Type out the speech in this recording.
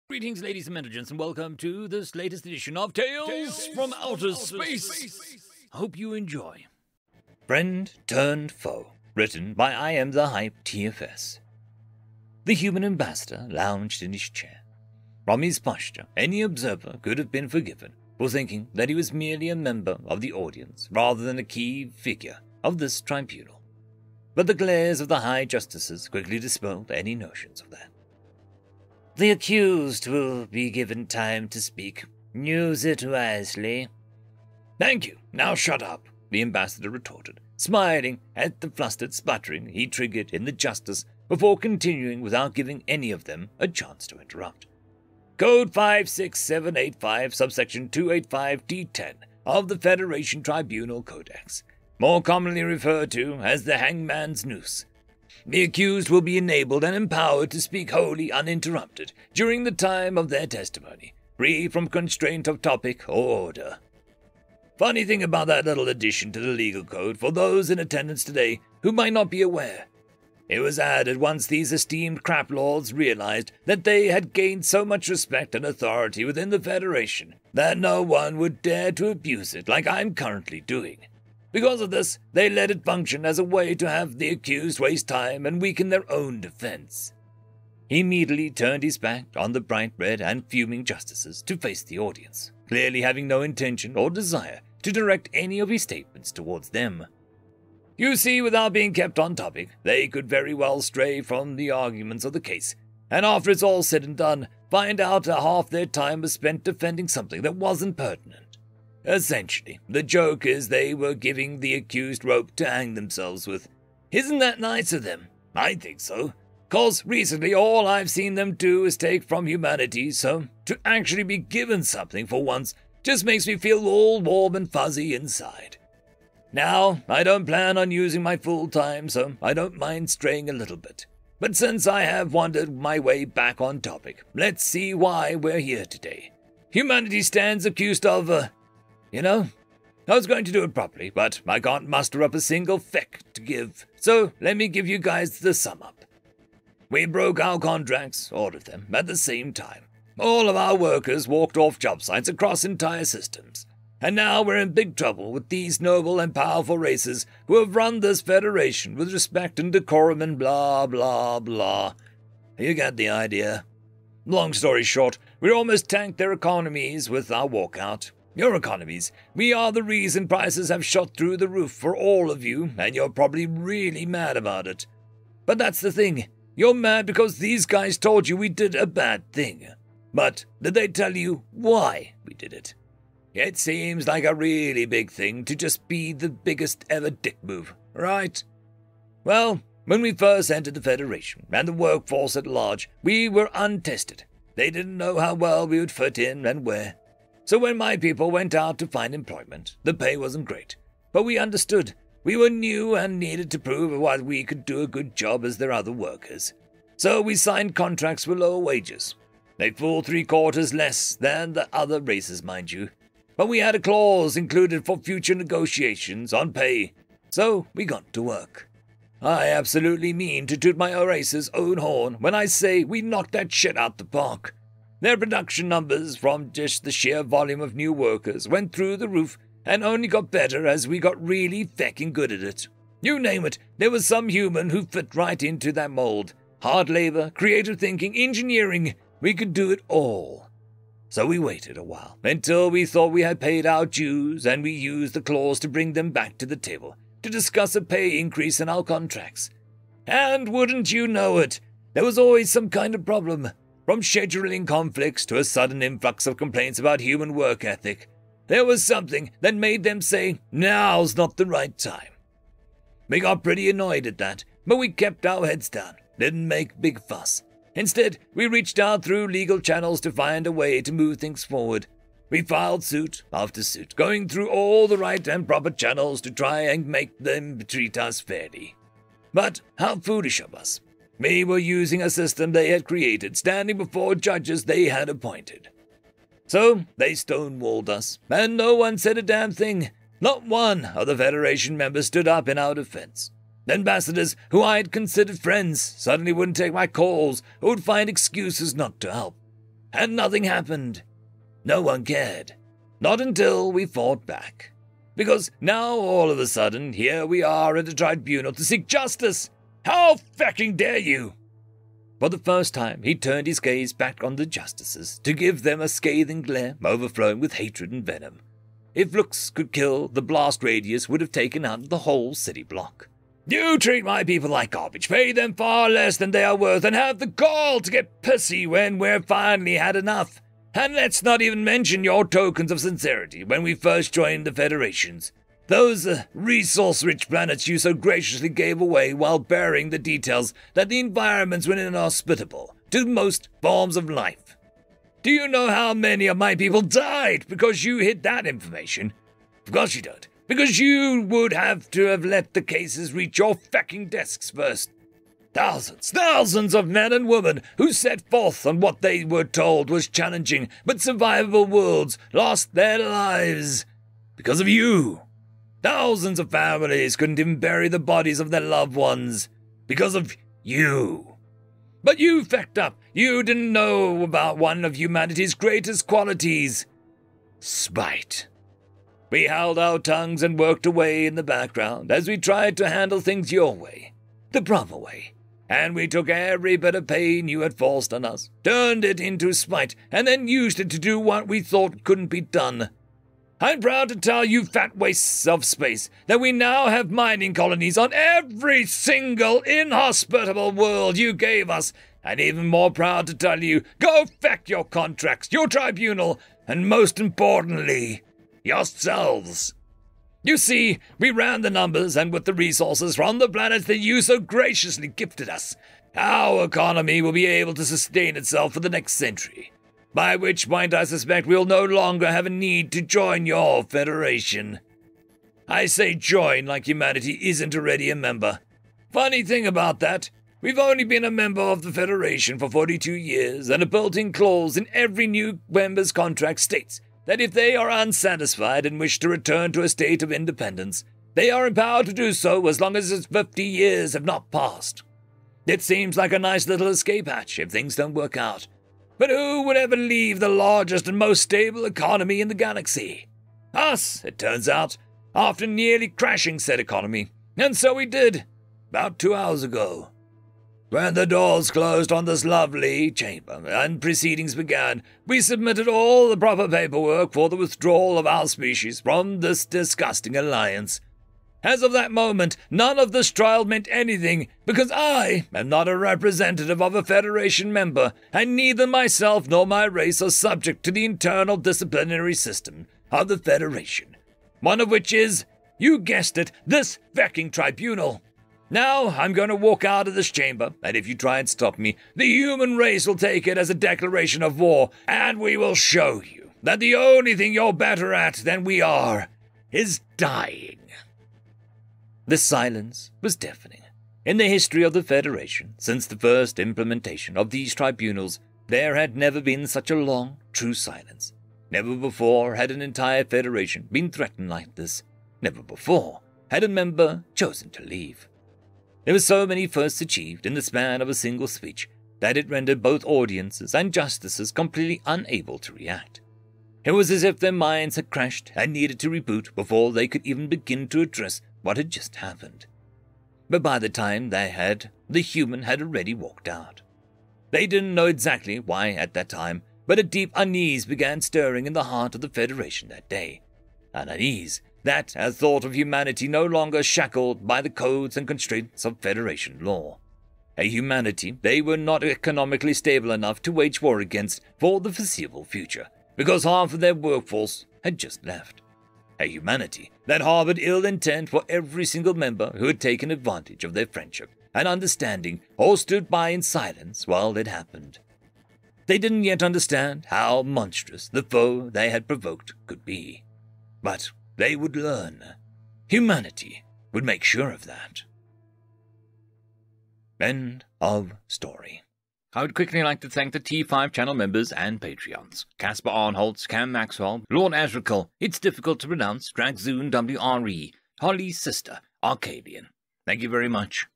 Greetings, ladies and gentlemen, and welcome to this latest edition of Tales from Outer Space. I hope you enjoy. Friend Turned Foe, written by I Am the Hype TFS. The human ambassador lounged in his chair. From his posture, any observer could have been forgiven for thinking that he was merely a member of the audience rather than a key figure of this tribunal. But the glares of the High Justices quickly dispelled any notions of that. The accused will be given time to speak. Use it wisely. Thank you. Now shut up, the ambassador retorted, smiling at the flustered sputtering he triggered in the justice before continuing without giving any of them a chance to interrupt. Code 56785, subsection 285D10 of the Federation Tribunal Codex, more commonly referred to as the Hangman's Noose. The accused will be enabled and empowered to speak wholly uninterrupted during the time of their testimony, free from constraint of topic or order. Funny thing about that little addition to the legal code for those in attendance today who might not be aware. It was added once these esteemed crap lords realized that they had gained so much respect and authority within the Federation that no one would dare to abuse it like I'm currently doing. Because of this, they let it function as a way to have the accused waste time and weaken their own defense. He immediately turned his back on the bright red and fuming justices to face the audience, clearly having no intention or desire to direct any of his statements towards them. You see, without being kept on topic, they could very well stray from the arguments of the case, and after it's all said and done, find out that half their time was spent defending something that wasn't pertinent. Essentially, the joke is they were giving the accused rope to hang themselves with. Isn't that nice of them? I think so. 'Cause recently all I've seen them do is take from humanity, so to actually be given something for once just makes me feel all warm and fuzzy inside. Now, I don't plan on using my full time, so I don't mind straying a little bit. But since I have wandered my way back on topic, let's see why we're here today. Humanity stands accused of, I was going to do it properly, but I can't muster up a single feck to give, so let me give you guys the sum up. We broke our contracts, all of them, at the same time. All of our workers walked off job sites across entire systems. And now we're in big trouble with these noble and powerful races who have run this federation with respect and decorum and blah, blah, blah. You get the idea. Long story short, we almost tanked their economies with our walkout. Your economies. We are the reason prices have shot through the roof for all of you, and you're probably really mad about it. But that's the thing. You're mad because these guys told you we did a bad thing. But did they tell you why we did it? It seems like a really big thing to just be the biggest ever dick move, right? Well, when we first entered the Federation and the workforce at large, we were untested. They didn't know how well we would fit in and where. So when my people went out to find employment, the pay wasn't great. But we understood. We were new and needed to prove why we could do a good job as their other workers. So we signed contracts with lower wages. They full 3/4 less than the other races, mind you. But we had a clause included for future negotiations on pay. So we got to work. I absolutely mean to toot my race's own horn when I say we knocked that shit out the park. Their production numbers from just the sheer volume of new workers went through the roof and only got better as we got really fecking good at it. You name it, there was some human who fit right into that mold. Hard labor, creative thinking, engineering, we could do it all. So we waited a while until we thought we had paid our dues, and we used the clause to bring them back to the table to discuss a pay increase in our contracts. And wouldn't you know it, there was always some kind of problem. From scheduling conflicts to a sudden influx of complaints about human work ethic, there was something that made them say, now's not the right time. We got pretty annoyed at that, but we kept our heads down, didn't make big fuss. Instead, we reached out through legal channels to find a way to move things forward. We filed suit after suit, going through all the right and proper channels to try and make them treat us fairly. But how foolish of us. We were using a system they had created, standing before judges they had appointed. So they stonewalled us, and no one said a damn thing. Not one of the Federation members stood up in our defense. Ambassadors who I had considered friends suddenly wouldn't take my calls or would find excuses not to help. and nothing happened. No one cared. Not until we fought back. Because now, all of a sudden, here we are at a tribunal to seek justice. How fucking dare you! For the first time, he turned his gaze back on the justices to give them a scathing glare overflowing with hatred and venom. If looks could kill, the blast radius would have taken out the whole city block. You treat my people like garbage, pay them far less than they are worth, and have the gall to get pissy when we've finally had enough. And let's not even mention your tokens of sincerity when we first joined the Federations. Those resource-rich planets you so graciously gave away while burying the details that the environments were inhospitable to most forms of life. Do you know how many of my people died because you hid that information? Of course you don't, because you would have to have let the cases reach your fucking desks first. Thousands of men and women who set forth on what they were told was challenging but survivable worlds lost their lives because of you. Thousands of families couldn't even bury the bodies of their loved ones because of you. But you fecked up. You didn't know about one of humanity's greatest qualities: spite. We held our tongues and worked away in the background as we tried to handle things your way, the proper way. And we took every bit of pain you had forced on us, turned it into spite, and then used it to do what we thought couldn't be done. I'm proud to tell you fat wastes of space that we now have mining colonies on every single inhospitable world you gave us, and even more proud to tell you, go feck your contracts, your tribunal, and most importantly, yourselves. You see, we ran the numbers, and with the resources from the planets that you so graciously gifted us, our economy will be able to sustain itself for the next century. By which point I suspect we'll no longer have a need to join your Federation. I say join like humanity isn't already a member. Funny thing about that, we've only been a member of the Federation for 42 years, and a built-in clause in every new member's contract states that if they are unsatisfied and wish to return to a state of independence, they are empowered to do so as long as its 50 years have not passed. It seems like a nice little escape hatch if things don't work out. But who would ever leave the largest and most stable economy in the galaxy? Us, it turns out, after nearly crashing said economy. And so we did, about 2 hours ago. When the doors closed on this lovely chamber and proceedings began, we submitted all the proper paperwork for the withdrawal of our species from this disgusting alliance. As of that moment, none of this trial meant anything, because I am not a representative of a Federation member, and neither myself nor my race are subject to the internal disciplinary system of the Federation. One of which is, you guessed it, this fecking tribunal. Now I'm going to walk out of this chamber, and if you try and stop me, the human race will take it as a declaration of war, and we will show you that the only thing you're better at than we are is dying. The silence was deafening. In the history of the Federation, since the first implementation of these tribunals, there had never been such a long, true silence. Never before had an entire Federation been threatened like this. Never before had a member chosen to leave. There were so many firsts achieved in the span of a single speech that it rendered both audiences and justices completely unable to react. It was as if their minds had crashed and needed to reboot before they could even begin to address what had just happened. But by the time they had, the human had already walked out. They didn't know exactly why at that time, but a deep unease began stirring in the heart of the Federation that day. An unease that, as thought of humanity no longer shackled by the codes and constraints of Federation law. A humanity they were not economically stable enough to wage war against for the foreseeable future, because half of their workforce had just left. A humanity that harbored ill intent for every single member who had taken advantage of their friendship and understanding or stood by in silence while it happened. They didn't yet understand how monstrous the foe they had provoked could be. But they would learn. Humanity would make sure of that. End of story. I would quickly like to thank the T5 channel members and Patreons. Caspar Arnholtz, Cam Maxwell, Lord Azrakal, It's Difficult to Pronounce, Dragzoon WRE, Holly's Sister, Arcadian. Thank you very much.